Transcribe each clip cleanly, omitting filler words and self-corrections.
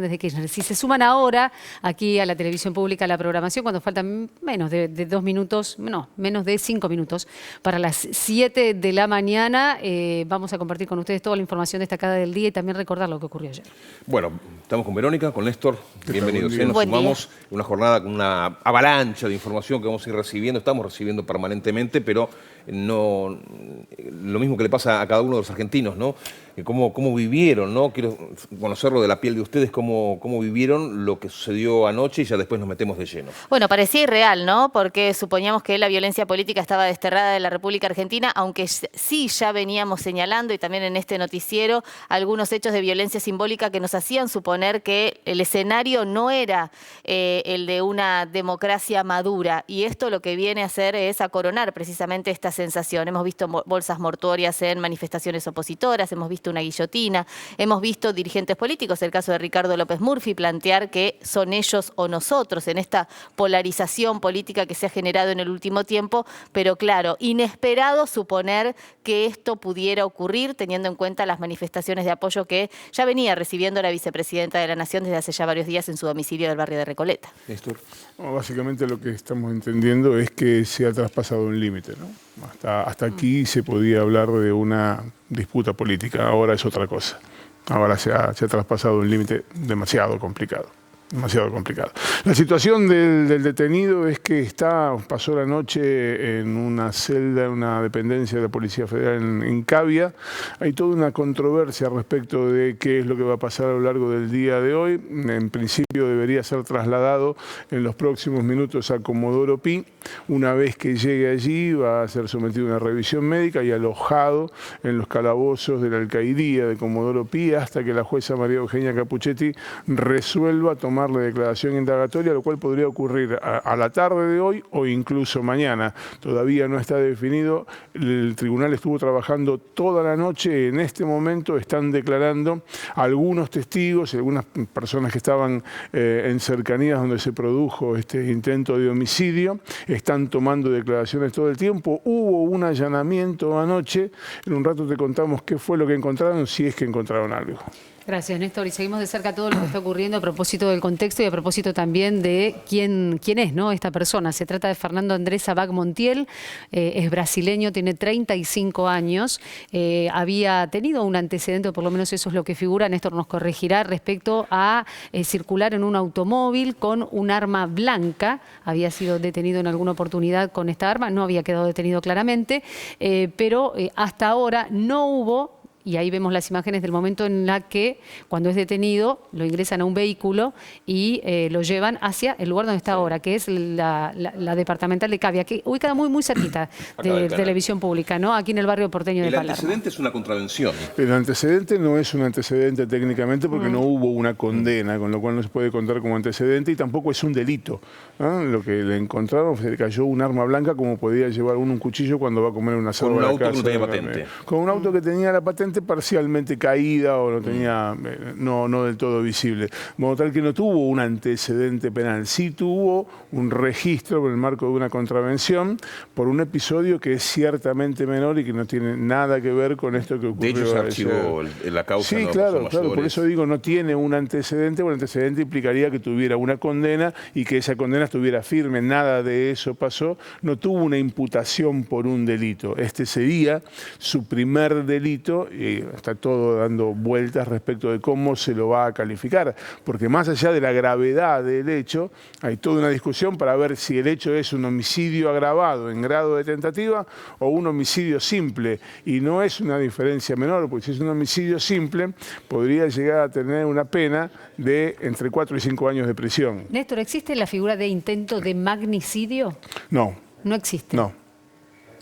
de Kirchner. Si se suman ahora aquí a la televisión pública, a la programación, cuando faltan menos de 2 minutos, no, menos de 5 minutos para las 7 de la mañana, vamos a compartir con ustedes toda la información destacada del día y también recordar lo que ocurrió ayer. Bueno, estamos con Verónica, con Néstor, bienvenidos. Nos Buen sumamos en una jornada con una avalancha de información que vamos a ir recibiendo, estamos recibiendo permanentemente, pero no lo mismo que le pasa a cada uno de los argentinos, ¿no? Cómo vivieron, ¿no? Quiero conocerlo de la piel de ustedes, cómo vivieron lo que sucedió anoche y ya después nos metemos de lleno. Bueno, parecía irreal, ¿no? Porque suponíamos que la violencia política estaba desterrada de la República Argentina, aunque sí ya veníamos señalando, y también en este noticiero, algunos hechos de violencia simbólica que nos hacían suponer que el escenario no era el de una democracia madura. Y esto lo que viene a hacer es a coronar precisamente esta sensación. Hemos visto bolsas mortuorias en manifestaciones opositoras, hemos visto una guillotina, hemos visto dirigentes políticos, el caso de Ricardo López Murphy, plantear que son ellos o nosotros en esta polarización política que se ha generado en el último tiempo, pero claro, inesperado suponer que esto pudiera ocurrir teniendo en cuenta las manifestaciones de apoyo que ya venía recibiendo la vicepresidenta de la Nación desde hace ya varios días en su domicilio del barrio de Recoleta. Néstor. No, básicamente lo que estamos entendiendo es que se ha traspasado un límite, ¿no? Hasta aquí se podía hablar de una disputa política, ahora es otra cosa. Ahora se ha traspasado un límite demasiado complicado. La situación del detenido es que pasó la noche en una celda, en una dependencia de la Policía Federal en Cavia. Hay toda una controversia respecto de qué es lo que va a pasar a lo largo del día de hoy. En principio debería ser trasladado en los próximos minutos a Comodoro Pi. Una vez que llegue allí va a ser sometido a una revisión médica y alojado en los calabozos de la alcaidía de Comodoro Pi hasta que la jueza María Eugenia Capuchetti resuelva tomar la declaración indagatoria, lo cual podría ocurrir a la tarde de hoy o incluso mañana. Todavía no está definido. El tribunal estuvo trabajando toda la noche. En este momento están declarando algunos testigos y algunas personas que estaban en cercanías donde se produjo este intento de homicidio. Están tomando declaraciones todo el tiempo. Hubo un allanamiento anoche. En un rato te contamos qué fue lo que encontraron, si es que encontraron algo. Gracias, Néstor. Y seguimos de cerca todo lo que está ocurriendo a propósito del contexto y a propósito también de quién es, ¿no? Esta persona. Se trata de Fernando Andrés Abag Montiel, es brasileño, tiene 35 años, había tenido un antecedente, o por lo menos eso es lo que figura, Néstor nos corregirá, respecto a circular en un automóvil con un arma blanca. Había sido detenido en alguna oportunidad con esta arma, no había quedado detenido claramente, pero hasta ahora no hubo. Y ahí vemos las imágenes del momento en la que, cuando es detenido, lo ingresan a un vehículo y lo llevan hacia el lugar donde está ahora, que es la departamental de Cavia, que ubicada muy cerquita de televisión pública, ¿no? Aquí en el barrio porteño de Palermo. El antecedente es una contravención. El antecedente no es un antecedente técnicamente porque no hubo una condena, con lo cual no se puede contar como antecedente y tampoco es un delito, ¿no? Lo que le encontraron, se le cayó un arma blanca como podía llevar uno un cuchillo cuando va a comer una asado. Con un auto que no tenía patente. Con un auto que tenía la patente parcialmente caída o no tenía, no del todo visible. De modo tal que no tuvo un antecedente penal, sí tuvo un registro en el marco de una contravención por un episodio que es ciertamente menor y que no tiene nada que ver con esto que ocurrió. De hecho, se archivó la causa. Sí, claro, por eso digo, no tiene un antecedente, porque el antecedente implicaría que tuviera una condena y que esa condena estuviera firme. Nada de eso pasó, no tuvo una imputación por un delito. Este sería su primer delito y está todo dando vueltas respecto de cómo se lo va a calificar, porque más allá de la gravedad del hecho, hay toda una discusión para ver si el hecho es un homicidio agravado en grado de tentativa o un homicidio simple, y no es una diferencia menor, porque si es un homicidio simple, podría llegar a tener una pena de entre 4 y 5 años de prisión. Néstor, ¿existe la figura de intento de magnicidio? No. No existe. No.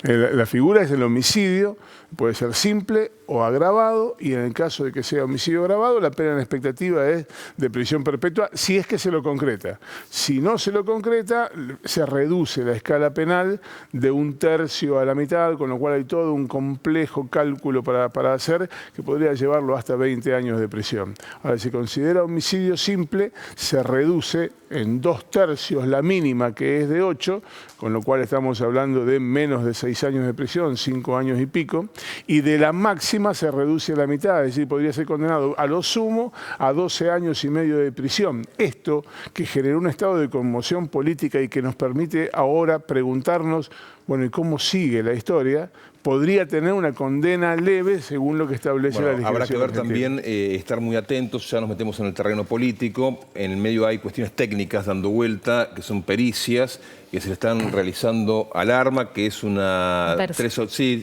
La figura es el homicidio, puede ser simple o agravado, y en el caso de que sea homicidio agravado, la pena en expectativa es de prisión perpetua, si es que se lo concreta. Si no se lo concreta, se reduce la escala penal de 1/3 a la mitad, con lo cual hay todo un complejo cálculo para hacer que podría llevarlo hasta 20 años de prisión. Ahora, si se considera homicidio simple, se reduce en 2/3 la mínima, que es de 8, con lo cual estamos hablando de menos de 6 6 años de prisión, 5 años y pico, y de la máxima se reduce a la mitad, es decir, podría ser condenado a lo sumo a 12 años y medio de prisión. Esto que generó un estado de conmoción política y que nos permite ahora preguntarnos, bueno, ¿y cómo sigue la historia? Podría tener una condena leve según lo que establece la legislación habrá que ver argentina. también, estar muy atentos, ya nos metemos en el terreno político, en el medio hay cuestiones técnicas dando vuelta, que son pericias, que se le están realizando al arma, que es una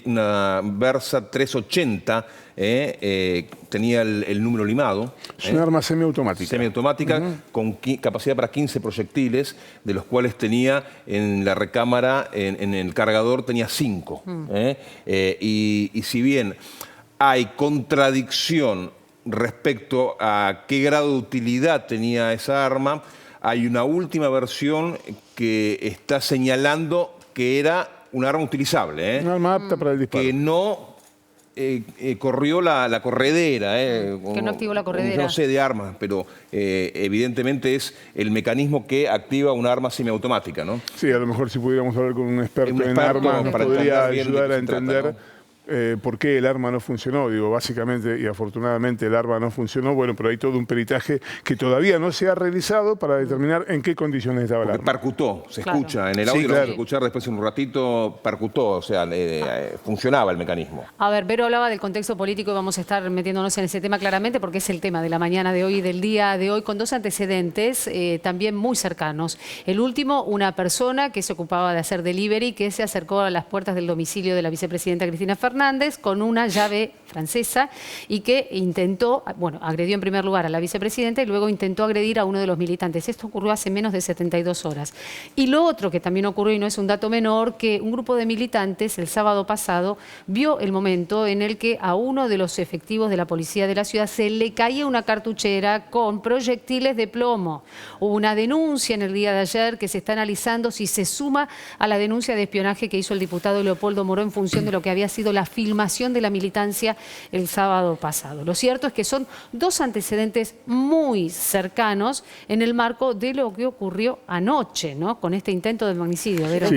una Versa 380, tenía el número limado. Es un arma semiautomática. Semiautomática, con capacidad para 15 proyectiles, de los cuales tenía en la recámara, en el cargador, tenía 5. Y si bien hay contradicción respecto a qué grado de utilidad tenía esa arma, hay una última versión que está señalando que era un arma utilizable. Un arma apta para el disparo. Que no corrió la corredera. Que no activó la corredera. Yo no sé de armas, pero evidentemente es el mecanismo que activa una arma semiautomática, ¿no? Sí, a lo mejor si pudiéramos hablar con un experto en armas, nos para podría entender bien ayudar de a qué se trata, entender ¿no? por qué el arma no funcionó. Digo, básicamente y afortunadamente el arma no funcionó, bueno, pero hay todo un peritaje que todavía no se ha realizado para determinar en qué condiciones estaba el Porque arma. percutó, se Claro. escucha en el audio, Sí, lo vamos claro. a escuchar después en un ratito, percutó, o sea, funcionaba el mecanismo. A ver, Vero hablaba del contexto político y vamos a estar metiéndonos en ese tema claramente porque es el tema de la mañana de hoy y del día de hoy con dos antecedentes también muy cercanos. El último, una persona que se ocupaba de hacer delivery que se acercó a las puertas del domicilio de la vicepresidenta Cristina Fernández con una llave francesa y que intentó, bueno, agredió en primer lugar a la vicepresidenta y luego intentó agredir a uno de los militantes. Esto ocurrió hace menos de 72 horas. Y lo otro que también ocurrió, y no es un dato menor, que un grupo de militantes el sábado pasado vio el momento en el que a uno de los efectivos de la policía de la ciudad se le caía una cartuchera con proyectiles de plomo. Hubo una denuncia en el día de ayer que se está analizando si se suma a la denuncia de espionaje que hizo el diputado Leopoldo Moró en función de lo que había sido la filmación de la militancia el sábado pasado. Lo cierto es que son dos antecedentes muy cercanos en el marco de lo que ocurrió anoche, ¿no? Con este intento de magnicidio. Sí,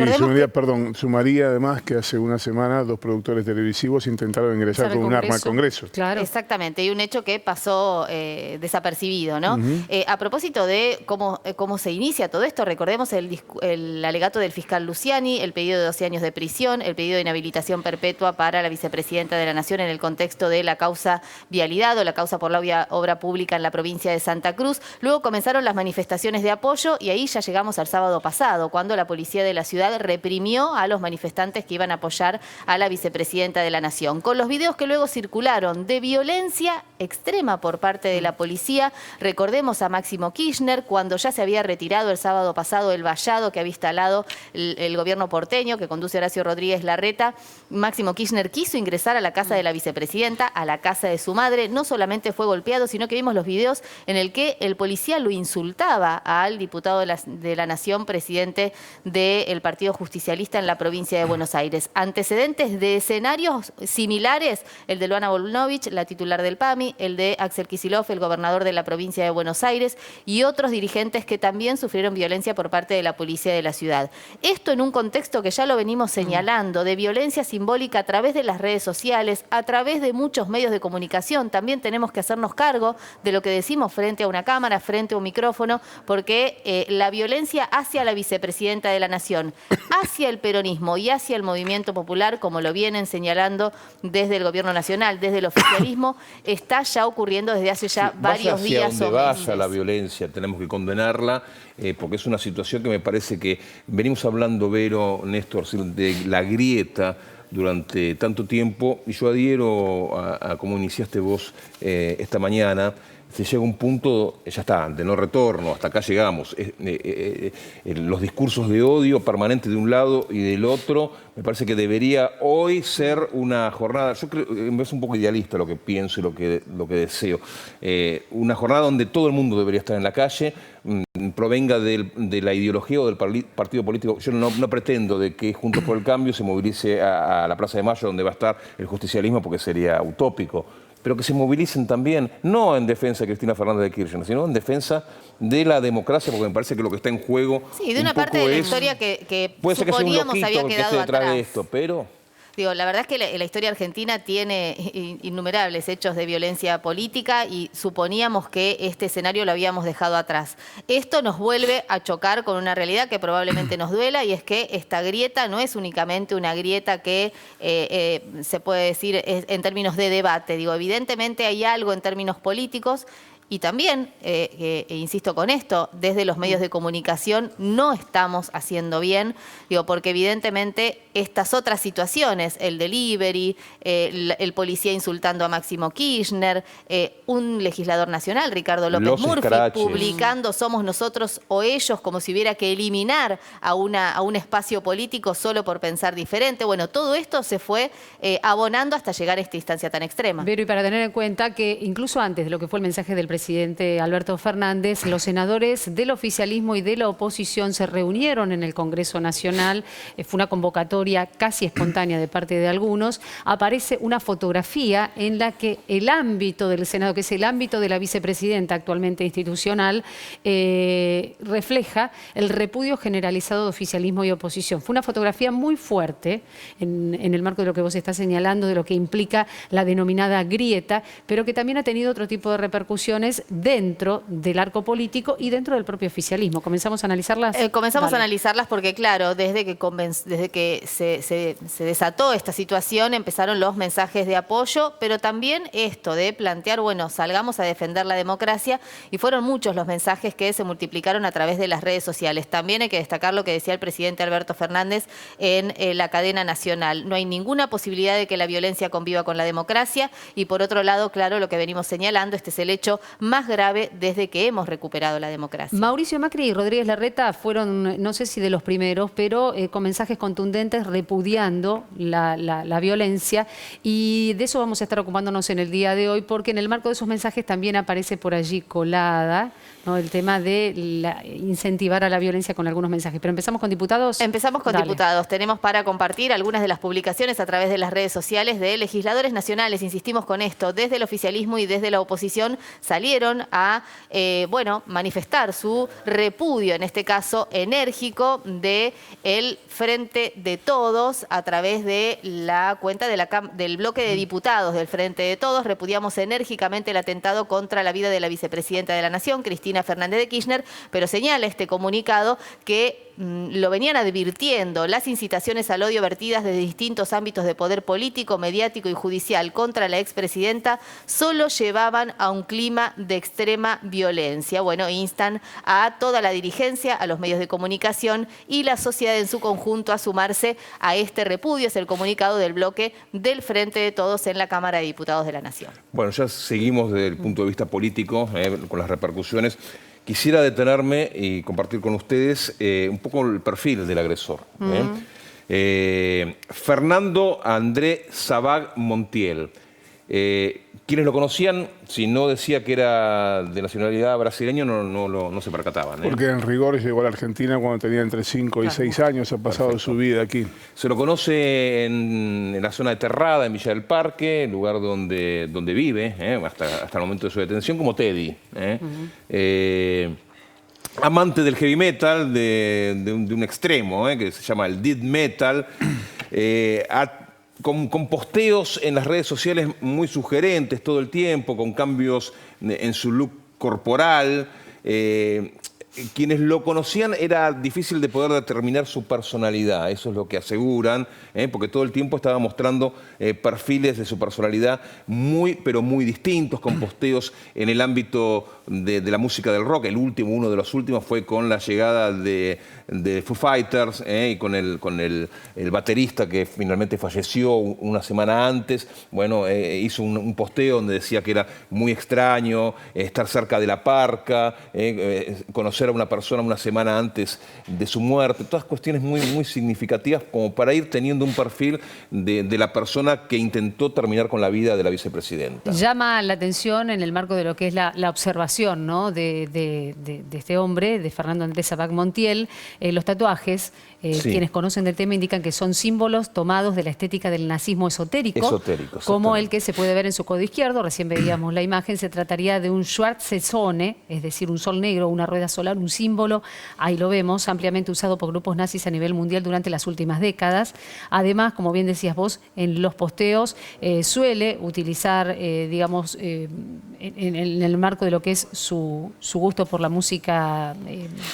sumaría además que hace una semana 2 productores televisivos intentaron ingresar con un arma al Congreso. Claro. Exactamente, y un hecho que pasó desapercibido, ¿no? A propósito de cómo se inicia todo esto, recordemos el alegato del fiscal Luciani, el pedido de 12 años de prisión, el pedido de inhabilitación perpetua para la vicepresidenta de la Nación en el contexto de la causa vialidad o la causa por la obra pública en la provincia de Santa Cruz. Luego comenzaron las manifestaciones de apoyo y ahí ya llegamos al sábado pasado, cuando la policía de la ciudad reprimió a los manifestantes que iban a apoyar a la vicepresidenta de la Nación. Con los videos que luego circularon de violencia extrema por parte de la policía, recordemos a Máximo Kirchner cuando ya se había retirado el sábado pasado el vallado que había instalado el gobierno porteño que conduce Horacio Rodríguez Larreta. Máximo Kirchner quiso ingresar a la casa de la vicepresidenta, a la casa de su madre. No solamente fue golpeado, sino que vimos los videos en el que el policía lo insultaba al diputado de la Nación, presidente del Partido Justicialista en la provincia de Buenos Aires. Antecedentes de escenarios similares, el de Luana Volnovich, la titular del PAMI, el de Axel Kicillof, el gobernador de la provincia de Buenos Aires, y otros dirigentes que también sufrieron violencia por parte de la policía de la ciudad. Esto en un contexto que ya lo venimos señalando, de violencia simbólica a través de las redes sociales, a través de muchos medios de comunicación. También tenemos que hacernos cargo de lo que decimos frente a una cámara, frente a un micrófono, porque la violencia hacia la vicepresidenta de la Nación, hacia el peronismo y hacia el movimiento popular, como lo vienen señalando desde el gobierno nacional, desde el oficialismo, está ya ocurriendo desde hace ya varios días. Hacia donde vaya la violencia, tenemos que condenarla, porque es una situación que me parece que venimos hablando, Vero, Néstor, de la grieta durante tanto tiempo, y yo adhiero a cómo iniciaste vos esta mañana. Se llega a un punto, ya está, de no retorno, hasta acá llegamos. Los discursos de odio permanente de un lado y del otro, me parece que debería hoy ser una jornada, yo creo, es un poco idealista lo que pienso y lo que deseo, una jornada donde todo el mundo debería estar en la calle, provenga de la ideología o del partido político. Yo no pretendo de que Juntos por el Cambio se movilice a la Plaza de Mayo donde va a estar el justicialismo porque sería utópico. pero que se movilicen también, no en defensa de Cristina Fernández de Kirchner, sino en defensa de la democracia, porque me parece que lo que está en juego... Sí, de una parte de la historia que puede ser que sea un suponíamos loquito había el que quedado esté detrás atrás. de esto, pero... Digo, la verdad es que la historia argentina tiene innumerables hechos de violencia política y suponíamos que este escenario lo habíamos dejado atrás. Esto nos vuelve a chocar con una realidad que probablemente nos duela, y es que esta grieta no es únicamente una grieta que se puede decir en términos de debate. Digo, evidentemente hay algo en términos políticos. Y también, insisto con esto, desde los medios de comunicación no estamos haciendo bien, digo, porque evidentemente estas otras situaciones, el delivery, el policía insultando a Máximo Kirchner, un legislador nacional, Ricardo López Los Murphy, escraches. publicando "somos nosotros o ellos", como si hubiera que eliminar a un espacio político solo por pensar diferente. Bueno, todo esto se fue abonando hasta llegar a esta instancia tan extrema. Pero y para tener en cuenta que incluso antes de lo que fue el mensaje del presidente Alberto Fernández, los senadores del oficialismo y de la oposición se reunieron en el Congreso Nacional. Fue una convocatoria casi espontánea de parte de algunos. Aparece una fotografía en la que el ámbito del Senado, que es el ámbito de la vicepresidenta actualmente institucional, refleja el repudio generalizado de oficialismo y oposición. Fue una fotografía muy fuerte en el marco de lo que vos estás señalando, de lo que implica la denominada grieta, pero que también ha tenido otro tipo de repercusiones dentro del arco político y dentro del propio oficialismo. ¿Comenzamos a analizarlas? Comenzamos Dale. a analizarlas porque, claro, desde que se desató esta situación empezaron los mensajes de apoyo, pero también esto de plantear, bueno, salgamos a defender la democracia, y fueron muchos los mensajes que se multiplicaron a través de las redes sociales. También hay que destacar lo que decía el presidente Alberto Fernández en la cadena nacional. No hay ninguna posibilidad de que la violencia conviva con la democracia, y por otro lado, claro, lo que venimos señalando, este es el hecho más grave desde que hemos recuperado la democracia. Mauricio Macri y Rodríguez Larreta fueron, no sé si de los primeros, pero con mensajes contundentes repudiando la violencia, y de eso vamos a estar ocupándonos en el día de hoy, porque en el marco de esos mensajes también aparece por allí colada, ¿no?, el tema de incentivar a la violencia con algunos mensajes. Pero empezamos con diputados. Empezamos con Dale. diputados. Tenemos para compartir algunas de las publicaciones a través de las redes sociales de legisladores nacionales. Insistimos con esto, desde el oficialismo y desde la oposición salieron a manifestar su repudio, en este caso enérgico, de el Frente de Todos a través de la cuenta del bloque de diputados del Frente de Todos. Repudiamos enérgicamente el atentado contra la vida de la vicepresidenta de la Nación, Cristina Fernández de Kirchner, pero señala este comunicado que lo venían advirtiendo: las incitaciones al odio vertidas desde distintos ámbitos de poder político, mediático y judicial contra la expresidenta solo llevaban a un clima de extrema violencia. Bueno, instan a toda la dirigencia, a los medios de comunicación y la sociedad en su conjunto a sumarse a este repudio. Es el comunicado del bloque del Frente de Todos en la Cámara de Diputados de la Nación. Bueno, ya seguimos desde el punto de vista político, con las repercusiones. Quisiera detenerme y compartir con ustedes un poco el perfil del agresor. Fernando André Sabag Montiel. Quienes lo conocían, si no decía que era de nacionalidad brasileña, no se percataban. Porque en rigor llegó a la Argentina cuando tenía entre 5 y 6 años, ha pasado su vida aquí. Se lo conoce en la zona de Terrada, en Villa del Parque, lugar donde vive, hasta el momento de su detención, como Teddy. Amante del heavy metal, de un extremo, que se llama el death metal, con posteos en las redes sociales muy sugerentes todo el tiempo, con cambios en su look corporal. Quienes lo conocían era difícil de poder determinar su personalidad, eso es lo que aseguran, porque todo el tiempo estaba mostrando perfiles de su personalidad pero muy distintos, con posteos en el ámbito de la música del rock. Uno de los últimos fue con la llegada de Foo Fighters, y con el baterista que finalmente falleció una semana antes. Bueno, hizo un posteo donde decía que era muy extraño estar cerca de la parca, conocer a una persona una semana antes de su muerte. Todas cuestiones muy significativas como para ir teniendo un perfil de la persona que intentó terminar con la vida de la vicepresidenta. Llama la atención en el marco de lo que es la observación declaración, ¿no?, de este hombre, de Fernando Andrés Abad Montiel. Los tatuajes, Sí. quienes conocen del tema indican que son símbolos tomados de la estética del nazismo esotérico, Esotérico, como el exactamente. que se puede ver en su codo izquierdo. Recién veíamos la imagen. Se trataría de un Schwarze-Sonne, es decir, un sol negro, una rueda solar, un símbolo, ahí lo vemos, ampliamente usado por grupos nazis a nivel mundial durante las últimas décadas. Además, como bien decías vos, en los posteos suele utilizar, digamos, en el marco de lo que es su gusto por la música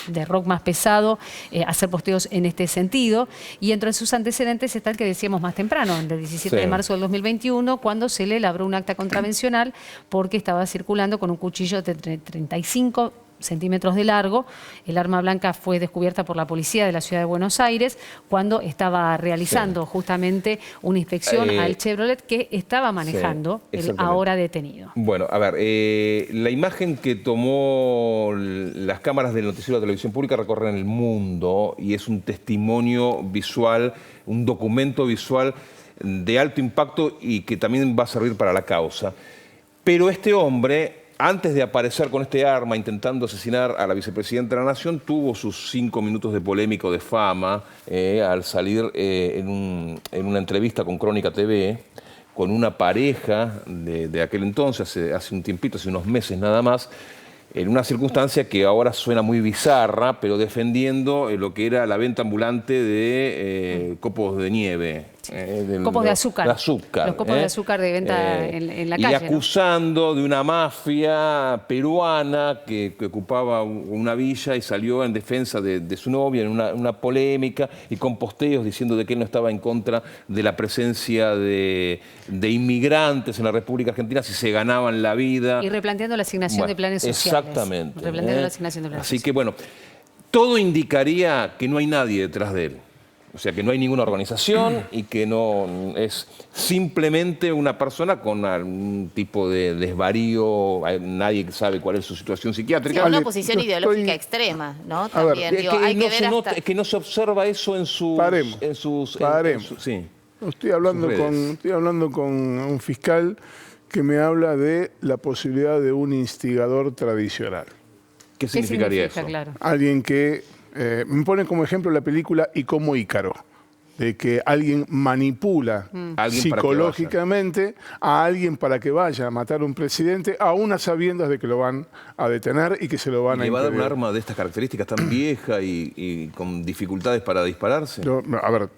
de rock más pesado, hacer posteos en este sentido. Y entre sus antecedentes está el que decíamos más temprano, el del 17 de Sí. marzo del 2021, cuando se le labró un acta contravencional porque estaba circulando con un cuchillo de 35 centímetros de largo. El arma blanca fue descubierta por la policía de la ciudad de Buenos Aires cuando estaba realizando justamente una inspección al Chevrolet que estaba manejando el exactamente. ahora detenido. Bueno, a ver, la imagen que tomó las cámaras del noticiero de la televisión pública recorren el mundo y es un testimonio visual, un documento visual de alto impacto y que también va a servir para la causa. Pero este hombre, antes de aparecer con este arma intentando asesinar a la vicepresidenta de la Nación, tuvo sus 5 minutos de polémico de fama al salir en una entrevista con Crónica TV con una pareja de aquel entonces, hace un tiempito, hace unos meses nada más, en una circunstancia que ahora suena muy bizarra, pero defendiendo lo que era la venta ambulante de copos de nieve. Copos de azúcar. De azúcar. Los copos de azúcar de venta en la y calle, acusando de una mafia peruana que ocupaba una villa y salió en defensa de su novia en una polémica y con posteos diciendo de que él no estaba en contra de la presencia de inmigrantes en la República Argentina si se ganaban la vida. Y replanteando la asignación Bueno, de planes sociales. Exactamente. Replanteando la asignación de planes Así sociales. que bueno, todo indicaría que no hay nadie detrás de él. O sea, que no hay ninguna organización y que no es simplemente una persona con algún tipo de desvarío, nadie sabe cuál es su situación Sí, psiquiátrica. una Ale, posición yo ideológica estoy- extrema, ¿no? A ver, También, Es digo, que hay no que se ver nota- hasta... es que no se observa eso en sus... Paremos. Paremos. sí. Estoy hablando Sus redes. estoy hablando con un fiscal que me habla de la posibilidad de un instigador tradicional. ¿Qué ¿Qué significaría significa, eso? claro? Alguien que me pone como ejemplo la película Y como Ícaro, de que alguien manipula Alguien para que psicológicamente a alguien para que vaya a matar a un presidente, aún a sabiendas de que lo van a detener y que se lo van ¿Y a le va a dar un impedir. arma de estas características tan vieja y con dificultades para dispararse? A ver,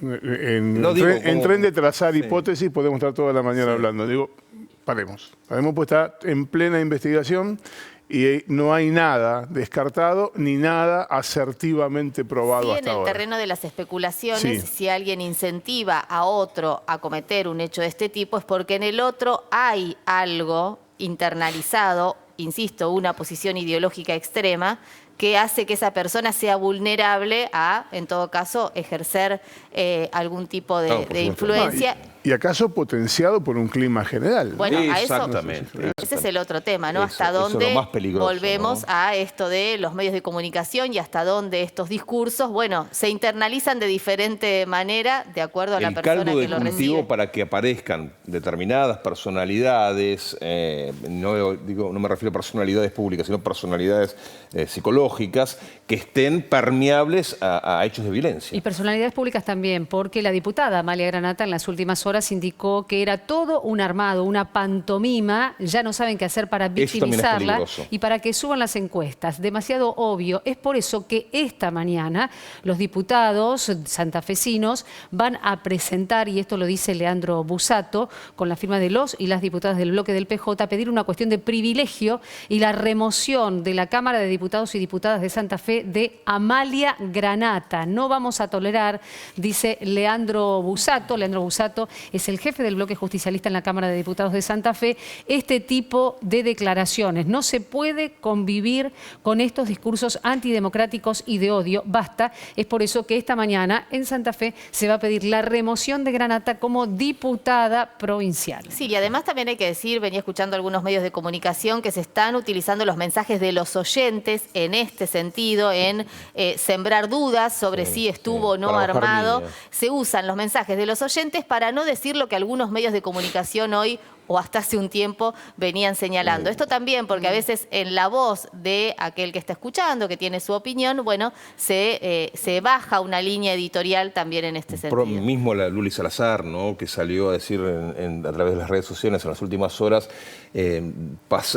No digo en cómo- tren de trazar Sí. hipótesis podemos estar toda la mañana hablando. Digo, paremos. Paremos, pues está en plena investigación y no hay nada descartado ni nada asertivamente probado Sí, en hasta el ahora. terreno de las especulaciones, Sí. si alguien incentiva a otro a cometer un hecho de este tipo es porque en el otro hay algo internalizado, insisto, una posición ideológica extrema que hace que esa persona sea vulnerable a, en todo caso, ejercer algún tipo Claro, por de supuesto. influencia. ¿Y acaso potenciado por un clima general? Bueno, a eso, Exactamente. ese es el otro tema, ¿no? Eso Hasta es lo dónde más peligroso, volvemos ¿no? a esto de los medios de comunicación y hasta dónde estos discursos, bueno, se internalizan de diferente manera de acuerdo a la El persona caldo de que lo cultivo recibe. para que aparezcan determinadas personalidades, no me refiero a personalidades públicas, sino personalidades psicológicas que estén permeables a hechos de violencia. Y personalidades públicas también, porque la diputada Amalia Granata en las últimas horas indicó que era todo un armado, una pantomima, ya no saben qué hacer para también es victimizarla peligroso. y para que suban las encuestas. Demasiado obvio. Es por eso que esta mañana los diputados santafesinos van a presentar, y esto lo dice Leandro Busato, con la firma de los y las diputadas del bloque del PJ, pedir una cuestión de privilegio y la remoción de la Cámara de Diputados y Diputadas de Santa Fe de Amalia Granata. No vamos a tolerar, dice Leandro Busato. Leandro Busato es el jefe del bloque justicialista en la Cámara de Diputados de Santa Fe, este tipo de declaraciones. No se puede convivir con estos discursos antidemocráticos y de odio. Basta. Es por eso que esta mañana en Santa Fe se va a pedir la remoción de Granata como diputada provincial. Sí, y además también hay que decir, venía escuchando algunos medios de comunicación que se están utilizando los mensajes de los oyentes en este sentido, en sembrar dudas sobre si estuvo o no para bajar armado. líneas. Se usan los mensajes de los oyentes para no decir lo que algunos medios de comunicación hoy o hasta hace un tiempo venían señalando. Esto también porque a veces en la voz de aquel que está escuchando, que tiene su opinión, bueno, se baja una línea editorial también en este sentido. Mismo la Luli Salazar, ¿no?, que salió a decir a través de las redes sociales en las últimas horas,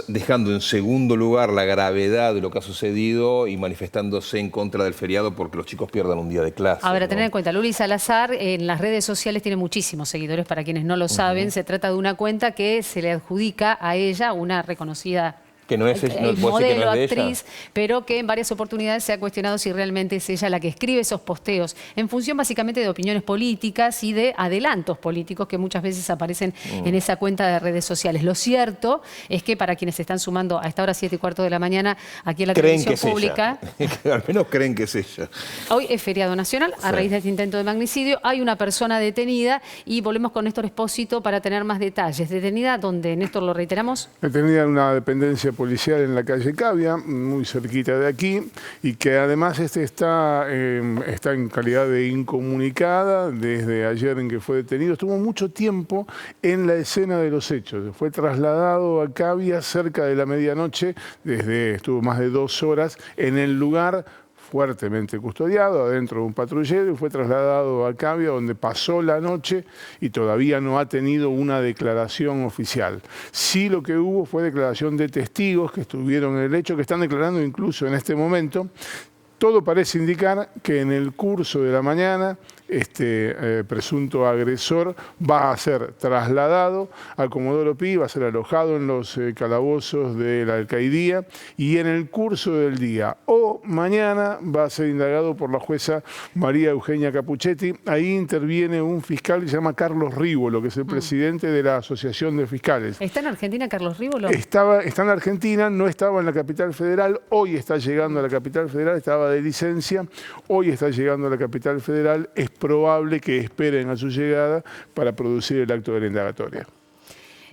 dejando en segundo lugar la gravedad de lo que ha sucedido y manifestándose en contra del feriado porque los chicos pierdan un día de clase. A ver, a ¿no? tener en cuenta, Luli Salazar en las redes sociales tiene muchísimos seguidores, para quienes no lo saben. Se trata de una cuenta que se le adjudica a ella una reconocida Que no es ella, no puedo decir que modelo, no es de actriz, ella. pero que en varias oportunidades se ha cuestionado si realmente es ella la que escribe esos posteos, en función básicamente de opiniones políticas y de adelantos políticos que muchas veces aparecen en esa cuenta de redes sociales. Lo cierto es que para quienes se están sumando a esta hora 7:15 de la mañana aquí en la Creen que televisión es pública, ella. Al menos creen que es ella. hoy es feriado nacional a Sí. raíz de este intento de magnicidio. Hay una persona detenida y volvemos con Néstor Espósito para tener más detalles. ¿Detenida dónde, Néstor, lo reiteramos? Detenida en una dependencia policial en la calle Cavia, muy cerquita de aquí, y que además está en calidad de incomunicada desde ayer en que fue detenido. Estuvo mucho tiempo en la escena de los hechos. Fue trasladado a Cavia cerca de la medianoche, estuvo más de 2 horas en el lugar, fuertemente custodiado, adentro de un patrullero, y fue trasladado a Cavia, donde pasó la noche y todavía no ha tenido una declaración oficial. Sí, lo que hubo fue declaración de testigos que estuvieron en el hecho, que están declarando incluso en este momento. Todo parece indicar que en el curso de la mañana este presunto agresor va a ser trasladado a Comodoro Pi, va a ser alojado en los calabozos de la alcaidía, y en el curso del día o mañana va a ser indagado por la jueza María Eugenia Capuchetti. Ahí interviene un fiscal que se llama Carlos Rívolo, que es el presidente de la Asociación de Fiscales. ¿Está en Argentina Carlos Rívolo? Está en Argentina, no estaba en la capital federal, hoy está llegando a la capital federal, estaba de licencia, hoy está llegando a la capital federal. Es probable que esperen a su llegada para producir el acto de la indagatoria.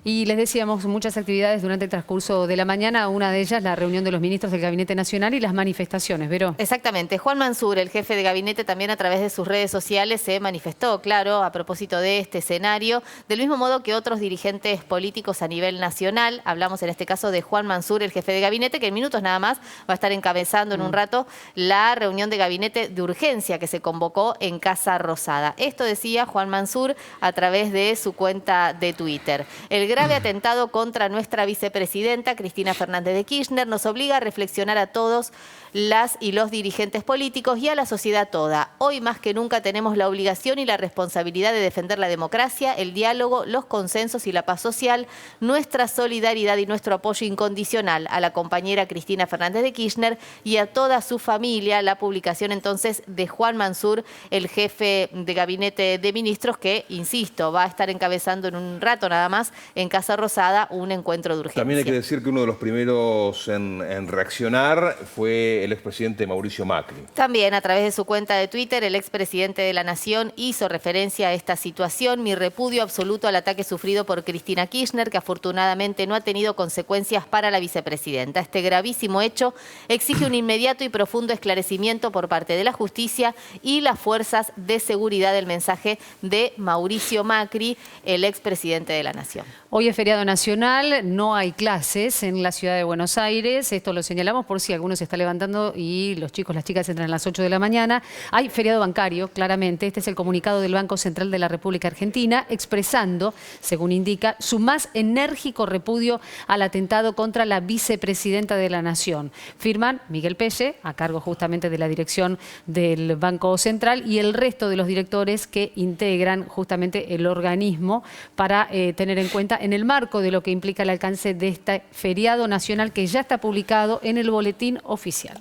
Y les decíamos muchas actividades durante el transcurso de la mañana, una de ellas la reunión de los ministros del Gabinete Nacional y las manifestaciones. ¿Vero? Exactamente. Juan Mansur, el jefe de gabinete, también a través de sus redes sociales se manifestó, claro, a propósito de este escenario, del mismo modo que otros dirigentes políticos a nivel nacional. Hablamos en este caso de Juan Mansur, el jefe de gabinete, que en minutos nada más va a estar encabezando en un rato la reunión de gabinete de urgencia que se convocó en Casa Rosada. Esto decía Juan Mansur a través de su cuenta de Twitter. El grave atentado contra nuestra vicepresidenta, Cristina Fernández de Kirchner, nos obliga a reflexionar a todos las y los dirigentes políticos y a la sociedad toda. Hoy más que nunca tenemos la obligación y la responsabilidad de defender la democracia, el diálogo, los consensos y la paz social, nuestra solidaridad y nuestro apoyo incondicional a la compañera Cristina Fernández de Kirchner y a toda su familia. La publicación entonces de Juan Mansur, el jefe de gabinete de ministros, que, insisto, va a estar encabezando en un rato nada más en Casa Rosada un encuentro de urgencia. También hay que decir que uno de los primeros en reaccionar fue el expresidente Mauricio Macri. También a través de su cuenta de Twitter, el expresidente de la Nación hizo referencia a esta situación. Mi repudio absoluto al ataque sufrido por Cristina Kirchner, que afortunadamente no ha tenido consecuencias para la vicepresidenta. Este gravísimo hecho exige un inmediato y profundo esclarecimiento por parte de la justicia y las fuerzas de seguridad. El mensaje de Mauricio Macri, el expresidente de la Nación. Hoy es feriado nacional, no hay clases en la ciudad de Buenos Aires. Esto lo señalamos por si alguno se está levantando y los chicos, las chicas entran a las 8 de la mañana. Hay feriado bancario, claramente. Este es el comunicado del Banco Central de la República Argentina, expresando, según indica, su más enérgico repudio al atentado contra la vicepresidenta de la Nación. Firman Miguel Pelle, a cargo justamente de la dirección del Banco Central, y el resto de los directores que integran justamente el organismo para tener en cuenta en el marco de lo que implica el alcance de este feriado nacional que ya está publicado en el boletín oficial.